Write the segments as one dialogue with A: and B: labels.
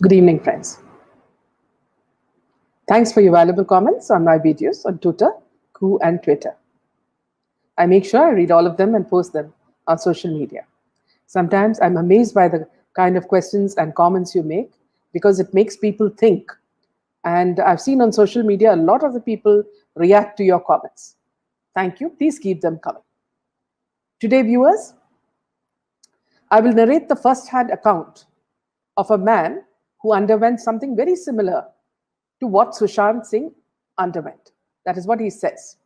A: Good evening, friends. Thanks for your valuable comments on my videos on Twitter, Koo, and Twitter. I make sure I read all of them and post them on social media. Sometimes I'm amazed by the kind of questions and comments you make because it makes people think. And I've seen on social media a lot of the people react to your comments. Thank you. Please keep them coming. Today, viewers, I will narrate the first-hand account of a man who underwent something very similar to what Sushant Singh underwent. That is what he says.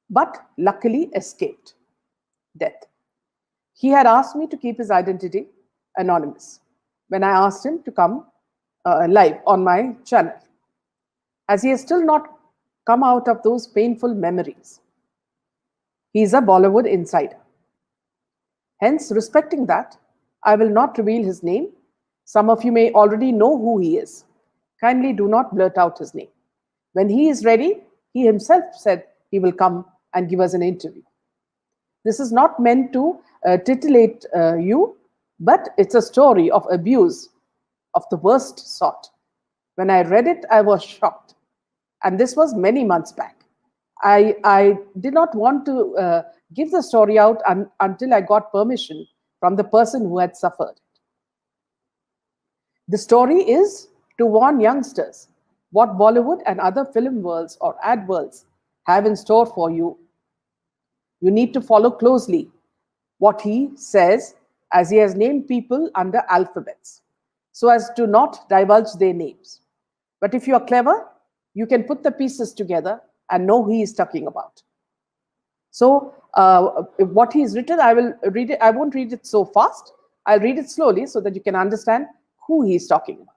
A: But luckily escaped death. He had asked me to keep his identity anonymous when I asked him to come live on my channel, as he has still not come out of those painful memories. He is a Bollywood insider. Hence, respecting that, I will not reveal his name. Some of you may already know who he is. Kindly do not blurt out his name. When he is ready, he himself said he will come and give us an interview. This is not meant to titillate you, but it's a story of abuse of the worst sort. When I read it, I was shocked. And this was many months back. I did not want to give the story out until I got permission from the person who had suffered. The story is to warn youngsters what Bollywood and other film worlds or ad worlds have in store for you. You need to follow closely what he says, as he has named people under alphabets, so as to not divulge their names. But if you are clever, you can put the pieces together and know who he is talking about. So what he has written, I will read it. I won't read it so fast. I'll read it slowly so that you can understand who he is talking about.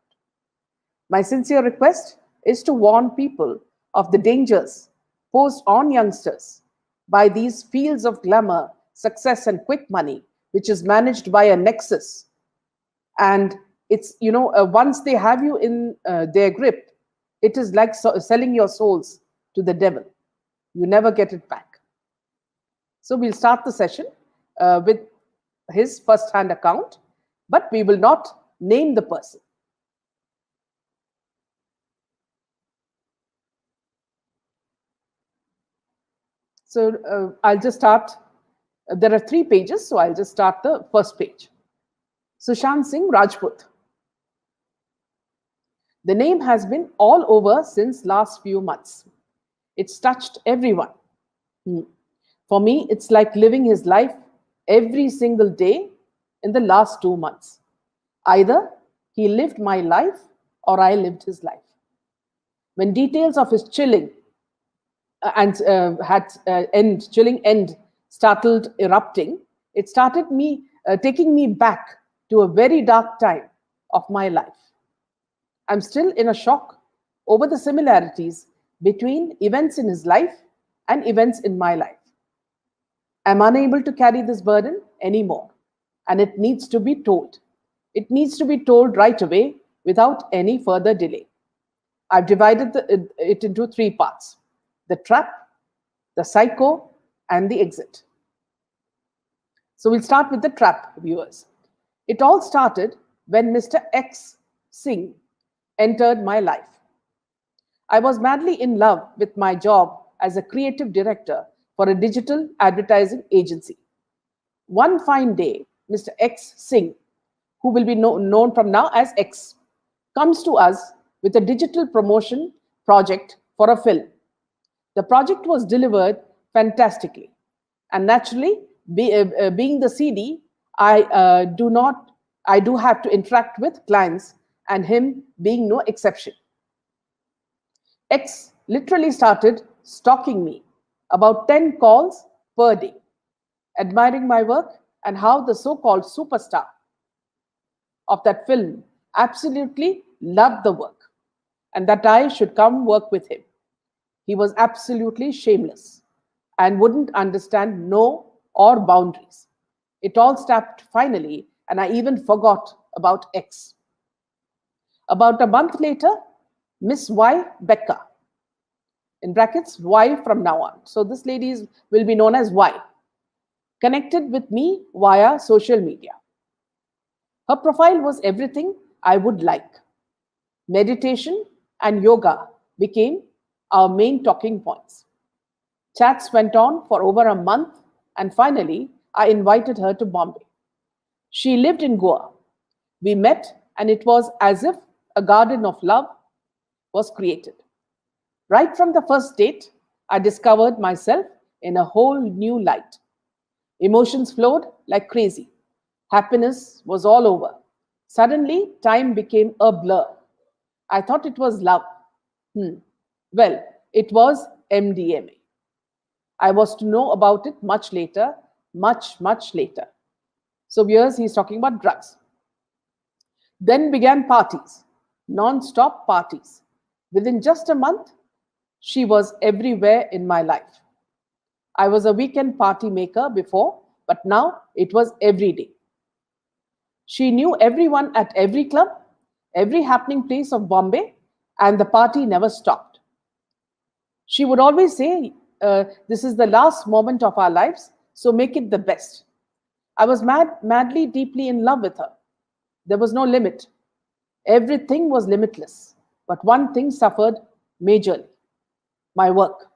A: My sincere request is to warn people of the dangers posed on youngsters by these fields of glamour, success, and quick money, which is managed by a nexus. And it's, once they have you in their grip, it is like selling your souls to the devil. You never get it back. So we'll start the session with his first-hand account, but we will not name the person. So I'll just start. There are 3 pages, so I'll just start the first page. Sushant Singh Rajput. The name has been all over since last few months. It's touched everyone. For me, it's like living his life every single day in the last 2 months. Either he lived my life or I lived his life. When details of his chilling end startled erupting, it started me taking me back to a very dark time of my life. I'm still in a shock over the similarities between events in his life and events in my life. I'm unable to carry this burden anymore, and it needs to be told. It needs to be told right away without any further delay. I've divided it into 3 parts: the trap, the psycho, and the exit. So we'll start with the trap, viewers. It all started when Mr. X Singh entered my life. I was madly in love with my job as a creative director for a digital advertising agency. One fine day, Mr. X Singh, who will be known from now as X, comes to us with a digital promotion project for a film. The project was delivered fantastically, and naturally, being the CD, I do have to interact with clients, and him being no exception. X literally started stalking me, about 10 calls per day, admiring my work and how the so-called superstar of that film absolutely loved the work and that I should come work with him. He was absolutely shameless and wouldn't understand no or boundaries. It all stopped finally, and I even forgot about X. About a month later, Miss Y. Becca, in brackets, Y from now on. So this lady will be known as Y, connected with me via social media. Her profile was everything I would like. Meditation and yoga became our main talking points. Chats went on for over a month, and finally, I invited her to Bombay. She lived in Goa. We met, and it was as if a garden of love was created. Right from the first date, I discovered myself in a whole new light. Emotions flowed like crazy. Happiness was all over. Suddenly, time became a blur. I thought it was love. Hmm. Well, it was MDMA. I was to know about it much later, much later. So, here's he's talking about drugs. Then began parties, non stop parties. Within just a month, she was everywhere in my life. I was a weekend party maker before, but now it was every day. She knew everyone at every club, every happening place of Bombay, and the party never stopped. She would always say, this is the last moment of our lives, so make it the best. I was madly, deeply in love with her. There was no limit. Everything was limitless. But one thing suffered majorly: my work.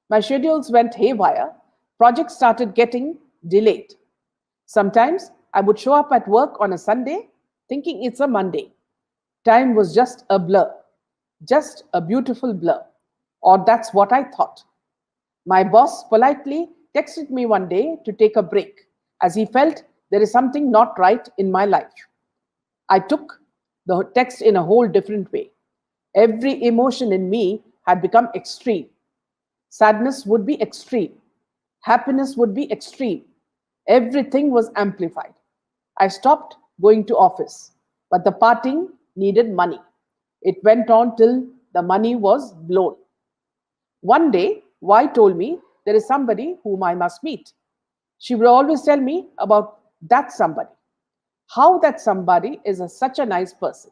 A: My schedules went haywire. Projects started getting delayed. Sometimes I would show up at work on a Sunday thinking it's a Monday. Time was just a blur, just a beautiful blur. Or that's what I thought. My boss politely texted me one day to take a break, as he felt there is something not right in my life. I took the text in a whole different way. Every emotion in me had become extreme. Sadness would be extreme. Happiness would be extreme. Everything was amplified. I stopped going to office, but the parting needed money. It went on till the money was blown. One day, Y told me there is somebody whom I must meet. She would always tell me about that somebody. How that somebody is such a nice person.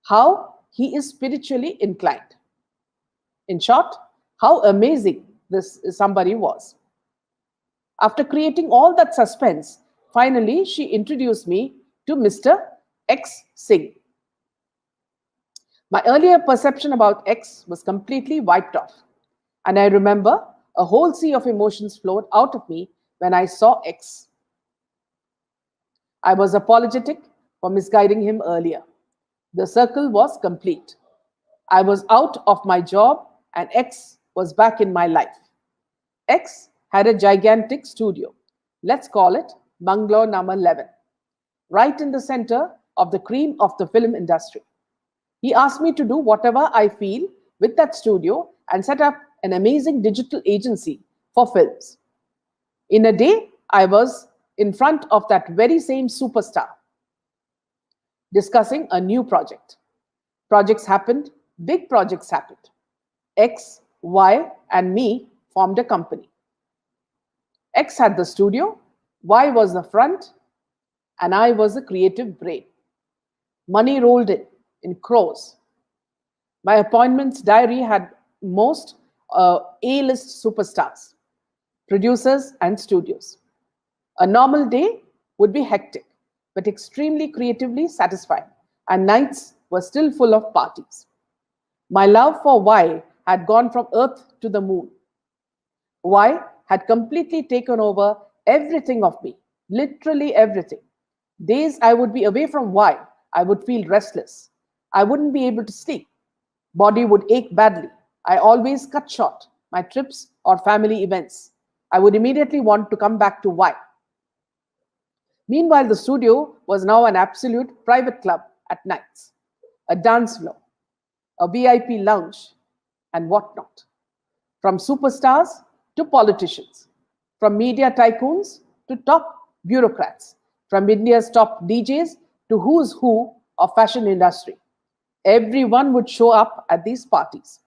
A: How he is spiritually inclined. In short, how amazing this somebody was. After creating all that suspense, finally she introduced me to Mr. X Singh. My earlier perception about X was completely wiped off. And I remember a whole sea of emotions flowed out of me when I saw X. I was apologetic for misguiding him earlier. The circle was complete. I was out of my job and X was back in my life. X had a gigantic studio. Let's call it Bungalow number 11, right in the center of the cream of the film industry. He asked me to do whatever I feel with that studio and set up an amazing digital agency for films. In a day, I was in front of that very same superstar discussing a new project. Projects happened, big projects happened. X, Y, and me formed a company. X had the studio, Y was the front, and I was the creative brain. Money rolled in crores. My appointments diary had most A-list superstars, producers, and studios. A normal day would be hectic, but extremely creatively satisfying, and nights were still full of parties. My love for Y had gone from Earth to the moon. Y had completely taken over everything of me, literally everything. Days I would be away from Y, I would feel restless. I wouldn't be able to sleep. Body would ache badly. I always cut short my trips or family events. I would immediately want to come back to Y. Meanwhile, the studio was now an absolute private club at nights, a dance floor, a VIP lounge, and whatnot. From superstars to politicians, from media tycoons to top bureaucrats, from India's top DJs to who's who of fashion industry. Everyone would show up at these parties.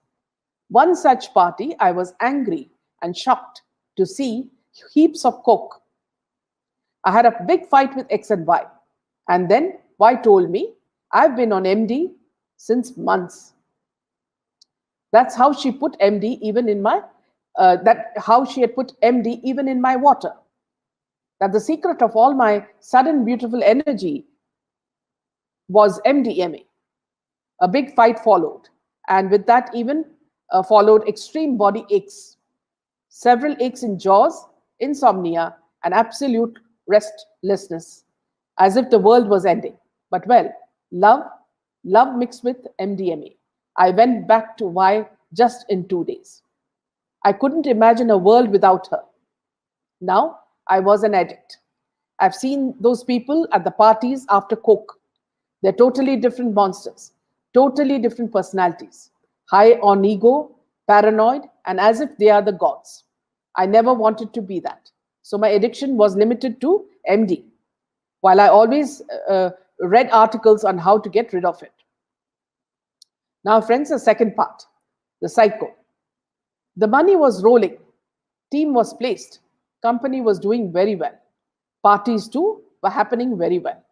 A: One such party, I was angry and shocked to see heaps of coke. I had a big fight with X and Y. And then Y told me, I've been on MD since months. That's how she put MD even in my, how she had put MD even in my water. That the secret of all my sudden beautiful energy was MDMA. A big fight followed, and with that, even followed extreme body aches, several aches in jaws, insomnia, and absolute restlessness, as if the world was ending. But well, love, love mixed with MDMA. I went back to Y just in 2 days. I couldn't imagine a world without her. Now I was an addict. I've seen those people at the parties after Coke. They're totally different monsters, totally different personalities, high on ego, paranoid, and as if they are the gods. I never wanted to be that. So my addiction was limited to MD, while I always read articles on how to get rid of it. Now, friends, the second part, the psycho. The money was rolling, team was placed, company was doing very well. Parties too were happening very well.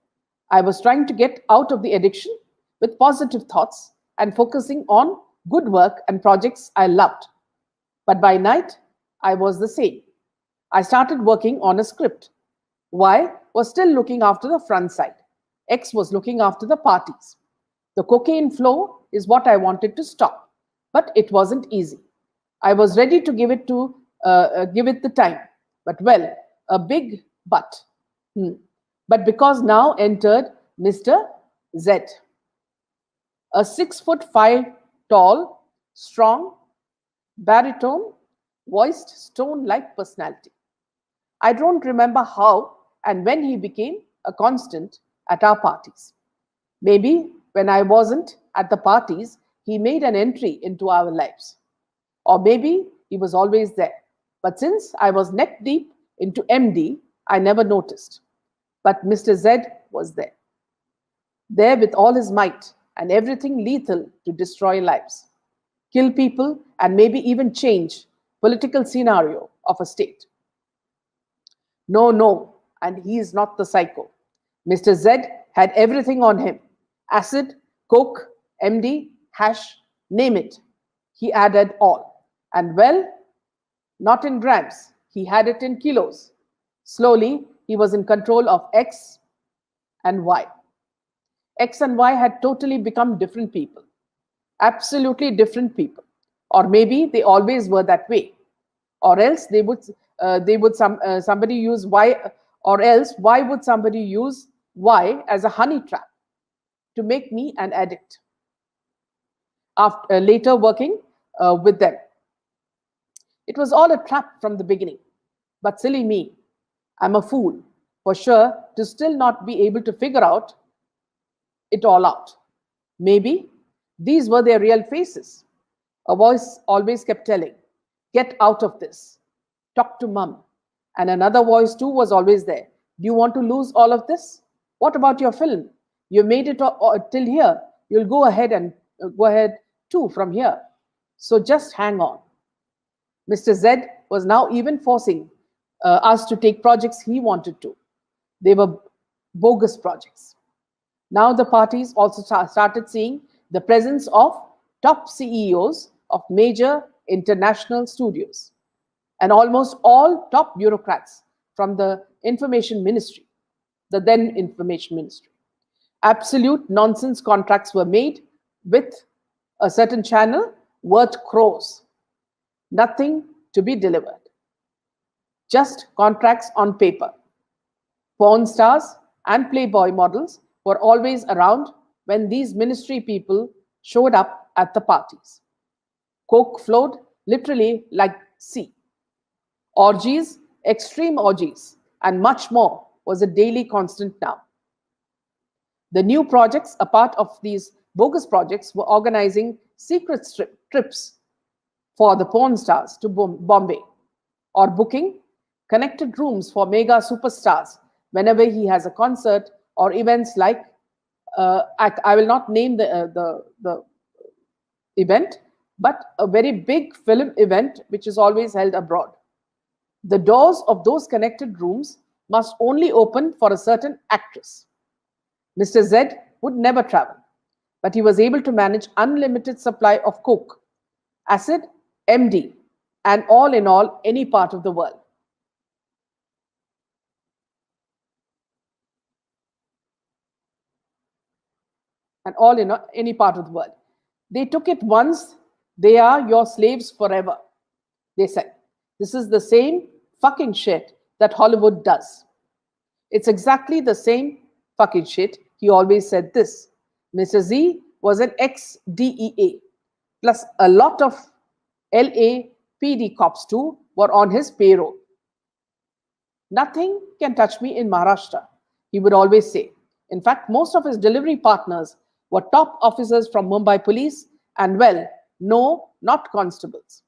A: I was trying to get out of the addiction with positive thoughts and focusing on good work and projects I loved. But by night, I was the same. I started working on a script. Y was still looking after the front side. X was looking after the parties. The cocaine flow is what I wanted to stop, but it wasn't easy. I was ready to give it the time, but well, a big but. But because now entered Mr. Z, a 6'5" tall, strong, baritone, voiced stone-like personality. I don't remember how and when he became a constant at our parties. Maybe when I wasn't at the parties, he made an entry into our lives. Or maybe he was always there. But since I was neck deep into MD, I never noticed. But Mr. Z was there. There with all his might and everything lethal to destroy lives, kill people, and maybe even change political scenario of a state. No, and he is not the psycho. Mr. Z had everything on him. Acid, coke, MD, hash, name it. He added all. And well, not in grams. He had it in kilos. Slowly, he was in control of X and Y. X and Y had totally become different people. Absolutely different people. Or maybe they always were that way. Or else somebody use Y, or else why would somebody use Y as a honey trap to make me an addict? After later working with them, it was all a trap from the beginning. But silly me, I'm a fool for sure to still not be able to figure it all out. Maybe these were their real faces. A voice always kept telling, "Get out of this. Talk to mom." And another voice too was always there. "Do you want to lose all of this? What about your film? You made it till here. You'll go ahead too from here. So just hang on." Mr. Z was now even forcing us to take projects he wanted to. They were bogus projects. Now the parties also started seeing the presence of top CEOs of major international studios and almost all top bureaucrats from the information ministry, the then information ministry. Absolute nonsense contracts were made with a certain channel worth crores. Nothing to be delivered. Just contracts on paper. Porn stars and Playboy models were always around when these ministry people showed up at the parties. Coke flowed literally like sea. Orgies, extreme orgies, and much more was a daily constant now. The new projects, a part of these bogus projects, were organizing secret trips for the porn stars to Bombay, or booking connected rooms for mega superstars whenever he has a concert or events like, I will not name the event, but a very big film event which is always held abroad. The doors of those connected rooms must only open for a certain actress. Mr. Z would never travel, but he was able to manage unlimited supply of coke, acid, MD, and all in all, any part of the world. and all in any part of the world. They took it once, they are your slaves forever. They said, this is the same fucking shit that Hollywood does. It's exactly the same fucking shit. He always said this. Mr. Z was an ex-DEA, plus a lot of LAPD cops too were on his payroll. Nothing can touch me in Maharashtra, he would always say. In fact, most of his delivery partners were top officers from Mumbai police and, well, no, not constables,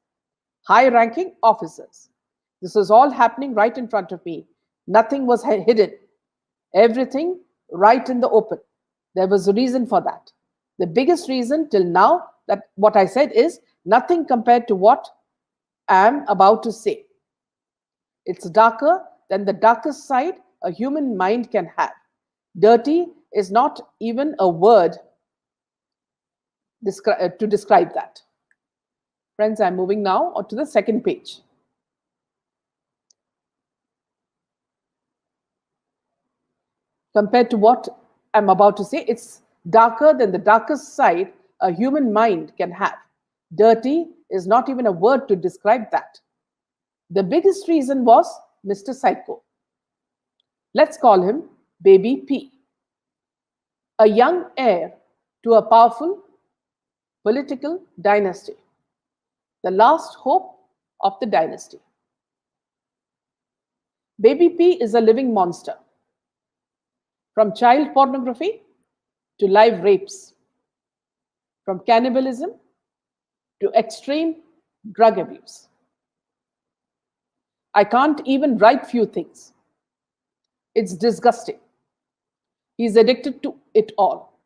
A: high-ranking officers. This was all happening right in front of me. Nothing was hidden. Everything right in the open. There was a reason for that. The biggest reason till now that what I said is nothing compared to what I am about to say. It's darker than the darkest side a human mind can have. Dirty is not even a word to describe that. Friends, I'm moving now to the second page. Compared to what I'm about to say, it's darker than the darkest side a human mind can have. Dirty is not even a word to describe that. The biggest reason was Mr. Psycho. Let's call him Baby P. A young heir to a powerful political dynasty. The last hope of the dynasty. Baby P is a living monster. From child pornography to live rapes. From cannibalism to extreme drug abuse. I can't even write few things. It's disgusting. He's addicted to it all.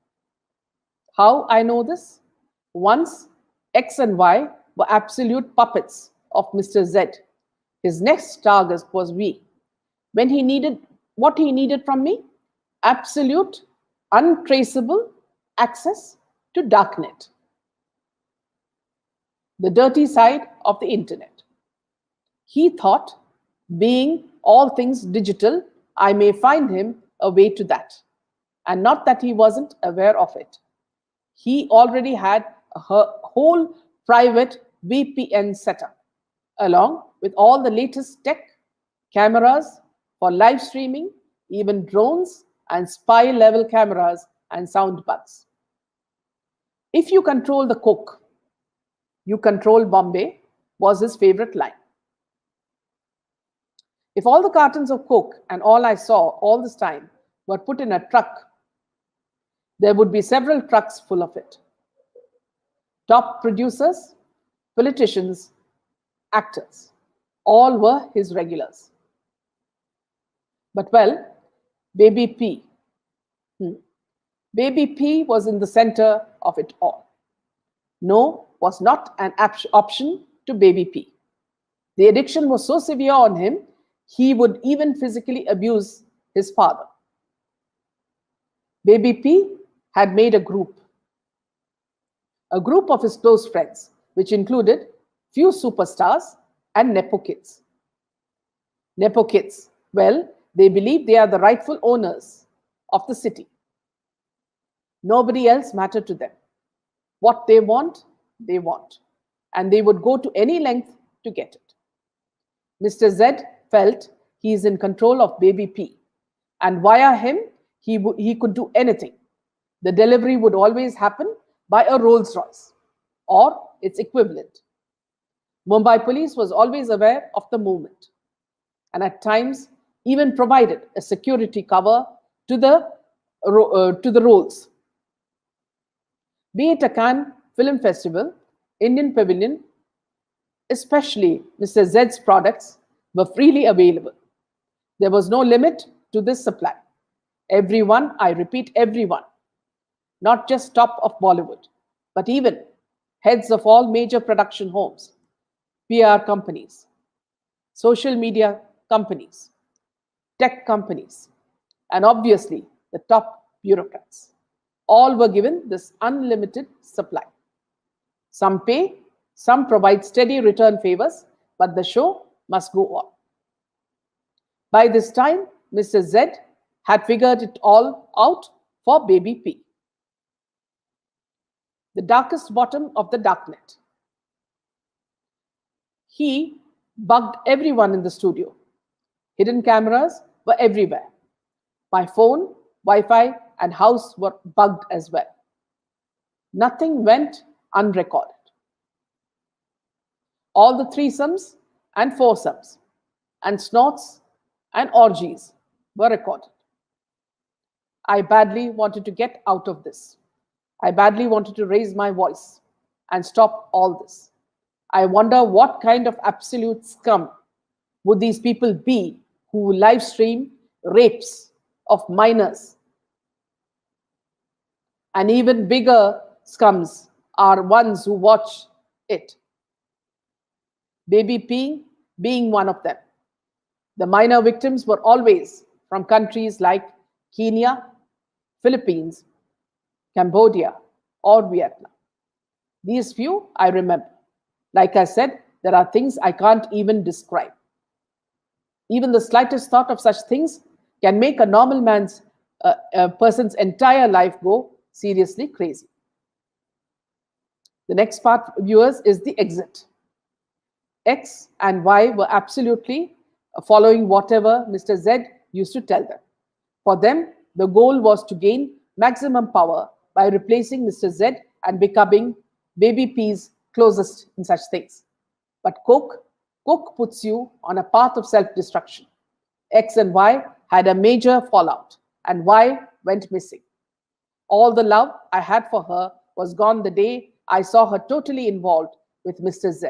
A: How I know this? Once X and Y were absolute puppets of Mr. Z. His next target was me. When he needed what he needed from me? Absolute, untraceable access to darknet. The dirty side of the internet. He thought, being all things digital, I may find him a way to that. And not that he wasn't aware of it. He already had a whole private VPN setup, along with all the latest tech, cameras for live streaming, even drones and spy-level cameras and sound bugs. If you control the coke, you control Bombay, was his favorite line. If all the cartons of coke and all I saw all this time were put in a truck, there would be several trucks full of it. Top producers, politicians, actors, all were his regulars. But well, Baby P. Baby P was in the center of it all. No was not an option to Baby P. The addiction was so severe on him, he would even physically abuse his father. Baby P had made a group of his close friends, which included few superstars and Nepo kids. Nepo kids, well, they believe they are the rightful owners of the city. Nobody else mattered to them. What they want, and they would go to any length to get it. Mr. Z felt he is in control of Baby P, and via him, he could do anything. The delivery would always happen by a Rolls Royce or its equivalent. Mumbai police was always aware of the movement and at times even provided a security cover to the rolls. Be it a Cannes Film Festival, Indian Pavilion, especially Mr. Z's products were freely available. There was no limit to this supply. Everyone, I repeat, everyone, not just top of Bollywood, but even heads of all major production homes, PR companies, social media companies, tech companies, and obviously the top bureaucrats. All were given this unlimited supply. Some pay, some provide steady return favors, but the show must go on. By this time, Mr. Z had figured it all out for Baby P. the darkest bottom of the darknet. He bugged everyone in the studio. Hidden cameras were everywhere. My phone, Wi-Fi, and house were bugged as well. Nothing went unrecorded. All the threesomes and foursomes and snorts and orgies were recorded. I badly wanted to get out of this. I badly wanted to raise my voice and stop all this. I wonder what kind of absolute scum would these people be who live stream rapes of minors. And even bigger scums are ones who watch it. Baby P being one of them. The minor victims were always from countries like Kenya, Philippines, Cambodia, or Vietnam. These few I remember. Like I said, there are things I can't even describe. Even the slightest thought of such things can make a normal person's entire life go seriously crazy. The next part, viewers, is the exit. X and Y were absolutely following whatever Mr. Z used to tell them. For them, the goal was to gain maximum power by replacing Mr. Z and becoming Baby P's closest in such things. But Coke puts you on a path of self-destruction. X and Y had a major fallout, and Y went missing. All the love I had for her was gone the day I saw her totally involved with Mr. Z.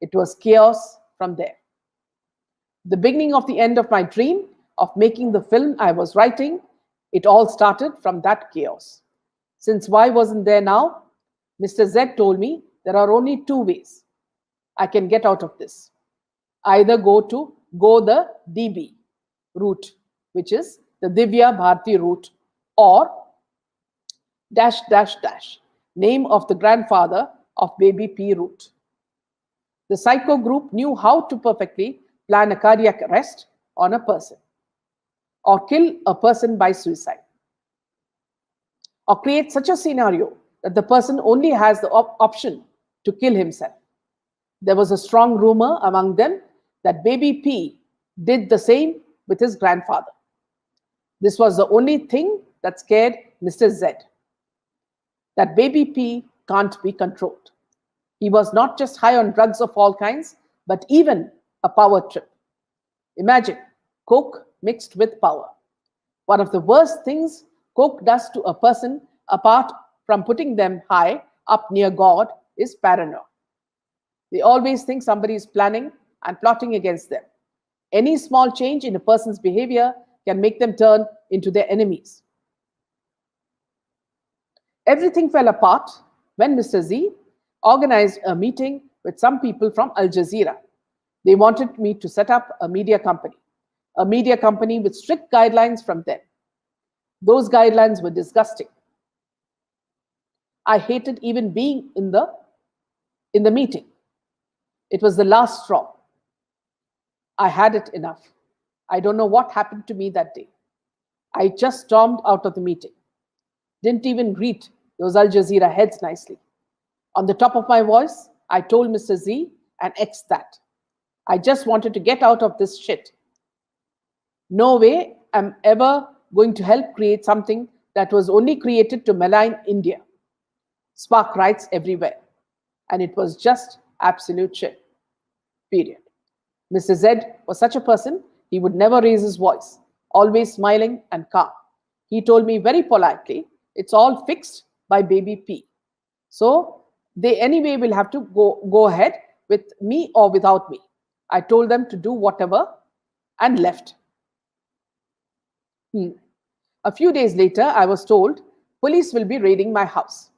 A: It was chaos from there. The beginning of the end of my dream of making the film I was writing, it all started from that chaos. Since Y wasn't there now, Mr. Z told me there are only two ways I can get out of this. Either go the DB route, which is the Divya Bharti route, or dash dash dash, name of the grandfather of Baby P route. The psycho group knew how to perfectly plan a cardiac arrest on a person, or kill a person by suicide, or create such a scenario that the person only has the option to kill himself. There was a strong rumor among them that Baby P did the same with his grandfather. This was the only thing that scared Mr. Z, that Baby P can't be controlled. He was not just high on drugs of all kinds, but even a power trip. Imagine Coke mixed with power. One of the worst things Coke does to a person, apart from putting them high up near God, is paranoia. They always think somebody is planning and plotting against them. Any small change in a person's behavior can make them turn into their enemies. Everything fell apart when Mr. Z organized a meeting with some people from Al Jazeera. They wanted me to set up a media company with strict guidelines from them. Those guidelines were disgusting. I hated even being in the meeting. It was the last straw. I had it enough. I don't know what happened to me that day. I just stormed out of the meeting. Didn't even greet those Al Jazeera heads nicely. On the top of my voice, I told Mr. Z and X that I just wanted to get out of this shit. No way I'm ever going to help create something that was only created to malign India. Spark riots everywhere. And it was just absolute shit. Period. Mr. Z was such a person, he would never raise his voice, always smiling and calm. He told me very politely, it's all fixed by Baby P. So they anyway will have to go ahead with me or without me. I told them to do whatever and left. A few days later, I was told police will be raiding my house.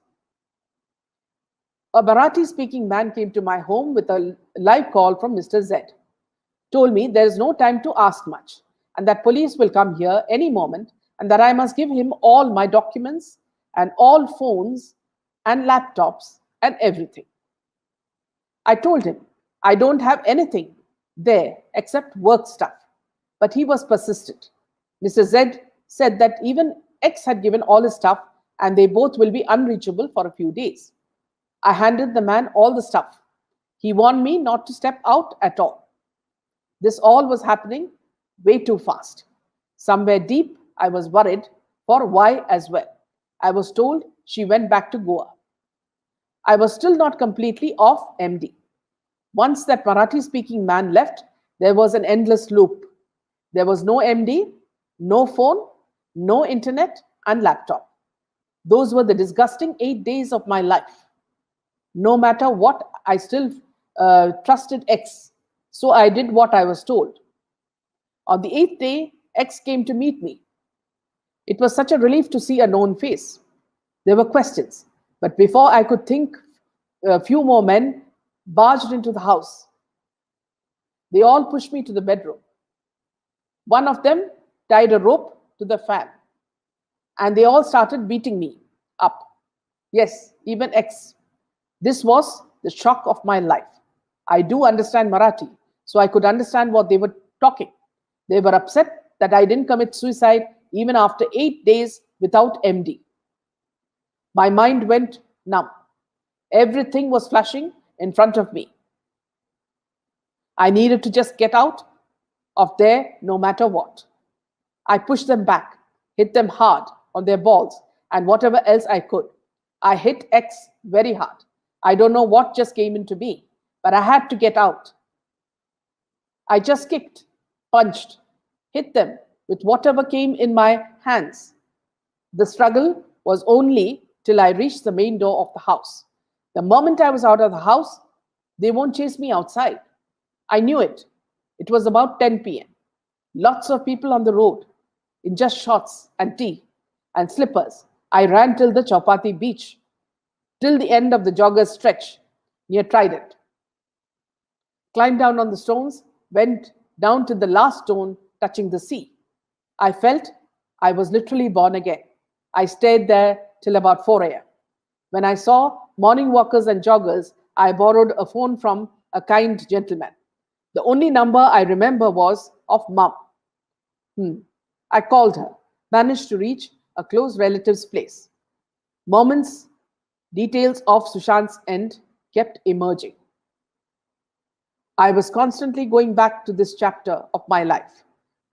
A: A Marathi-speaking man came to my home with a live call from Mr. Z. Told me there is no time to ask much and that police will come here any moment and that I must give him all my documents and all phones and laptops and everything. I told him I don't have anything there except work stuff, but he was persistent. Mr. Z said that even X had given all his stuff and they both will be unreachable for a few days. I handed the man all the stuff. He warned me not to step out at all. This all was happening way too fast. Somewhere deep, I was worried for why as well. I was told she went back to Goa. I was still not completely off MD. Once that Marathi speaking man left, there was an endless loop. There was no MD, no phone, no internet, and laptop. Those were the disgusting 8 days of my life. No matter what, I still trusted X. So I did what I was told. On the 8th day, X came to meet me. It was such a relief to see a known face. There were questions, but before I could think, a few more men barged into the house. They all pushed me to the bedroom. One of them tied a rope to the fan, and they all started beating me up. Yes, even X. This was the shock of my life. I do understand Marathi, so I could understand what they were talking. They were upset that I didn't commit suicide even after 8 days without MD. My mind went numb. Everything was flashing in front of me. I needed to just get out of there no matter what. I pushed them back, hit them hard on their balls, and whatever else I could. I hit X very hard. I don't know what just came into me, but I had to get out. I just kicked, punched, hit them with whatever came in my hands. The struggle was only till I reached the main door of the house. The moment I was out of the house, they won't chase me outside. I knew it. It was about 10 p.m. Lots of people on the road, in just shorts and tee and slippers. I ran till the Chowpatty beach, till the end of the jogger's stretch near Trident. Climbed down on the stones, went down to the last stone touching the sea. I felt I was literally born again. I stayed there till about 4 a.m. When I saw morning walkers and joggers, I borrowed a phone from a kind gentleman. The only number I remember was of Mum. I called her, managed to reach a close relative's place. Moments, details of Sushant's end kept emerging. I was constantly going back to this chapter of my life.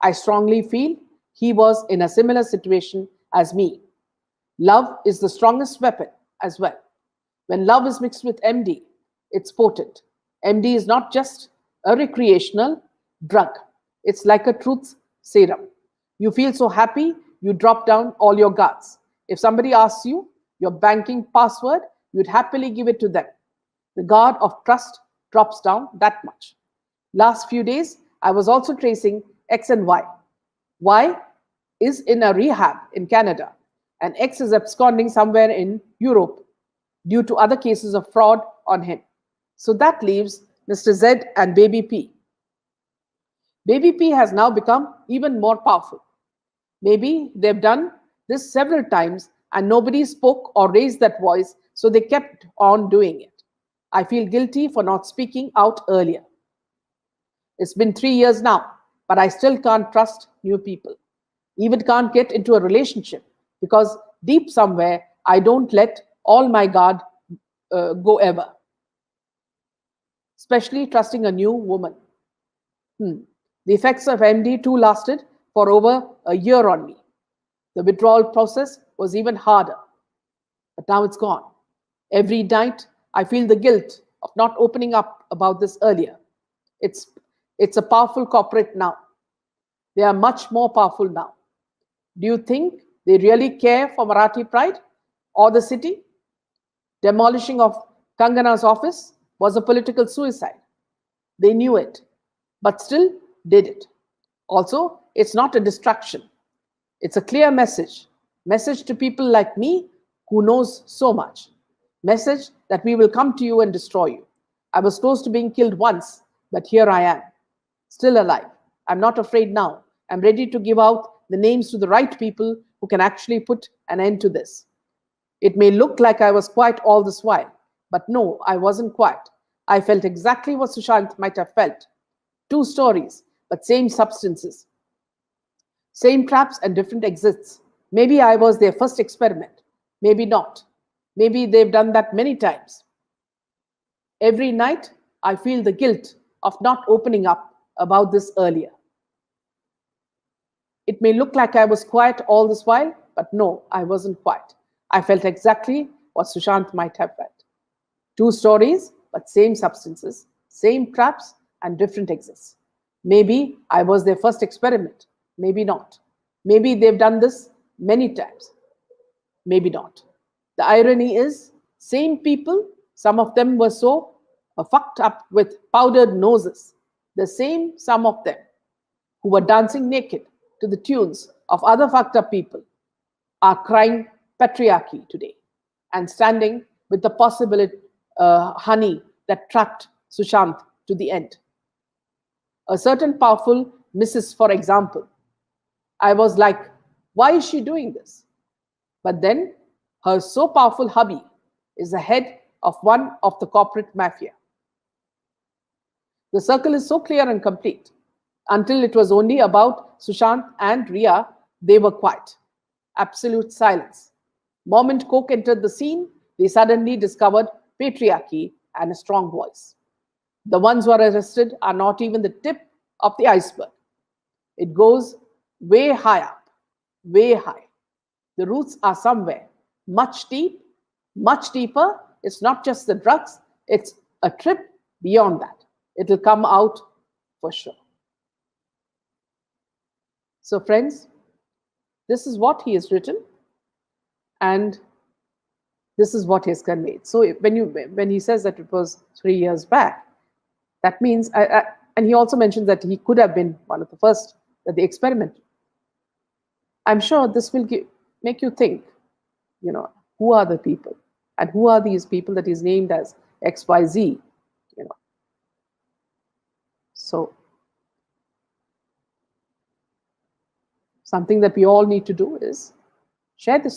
A: I strongly feel he was in a similar situation as me. Love is the strongest weapon as well. When love is mixed with MD, it's potent. MD is not just a recreational drug. It's like a truth serum. You feel so happy, you drop down all your guards. If somebody asks you your banking password, you'd happily give it to them. The guard of trust drops down that much. Last few days, I was also tracing X and Y. Y is in a rehab in Canada, and X is absconding somewhere in Europe due to other cases of fraud on him. So that leaves Mr. Z and Baby P. Baby P has now become even more powerful. Maybe they've done this several times and nobody spoke or raised that voice, so they kept on doing it. I feel guilty for not speaking out earlier. It's been 3 years now, but I still can't trust new people. Even can't get into a relationship because deep somewhere, I don't let all my guard go ever. Especially trusting a new woman. The effects of MD too lasted for over a year on me. The withdrawal process was even harder, but now it's gone. Every night, I feel the guilt of not opening up about this earlier. It's a powerful corporate now. They are much more powerful now. Do you think they really care for Marathi pride or the city? Demolishing of Kangana's office was a political suicide. They knew it, but still did it. Also, it's not a distraction. It's a clear message. Message to people like me who knows so much. Message that we will come to you and destroy you. I was close to being killed once, but here I am, still alive. I'm not afraid now. I'm ready to give out the names to the right people who can actually put an end to this. It may look like I was quiet all this while, but no, I wasn't quiet. I felt exactly what Sushant might have felt. 2 stories, but same substances. Same traps and different exits. Maybe I was their first experiment. Maybe not. Maybe they've done that many times. Every night, I feel the guilt of not opening up about this earlier. It may look like I was quiet all this while, but no, I wasn't quiet. I felt exactly what Sushant might have felt. Two stories, but same substances, same traps, and different exits. Maybe I was their first experiment. Maybe not. Maybe they've done this many times. Maybe not. The irony is, same people, some of them were so fucked up with powdered noses, the same, some of them, who were dancing naked to the tunes of other fucked up people, are crying patriarchy today and standing with the possibility honey that trapped Sushant to the end. A certain powerful Mrs., for example, I was like, why is she doing this? But then her so powerful hubby is the head of one of the corporate mafia. The circle is so clear and complete. Until it was only about Sushant and Ria, they were quiet. Absolute silence. Moment Coke entered the scene, they suddenly discovered patriarchy and a strong voice. The ones who are arrested are not even the tip of the iceberg. It goes way high up, way high. The roots are somewhere, much deeper. It's not just the drugs, it's a trip beyond that. It will come out for sure. So, friends, this is what he has written, and this is what he has conveyed. So, when he says that it was 3 years back, that means, and he also mentions that he could have been one of the first that they experimented. I'm sure this will make you think, who are the people, and who are these people that is named as XYZ, So, something that we all need to do is share this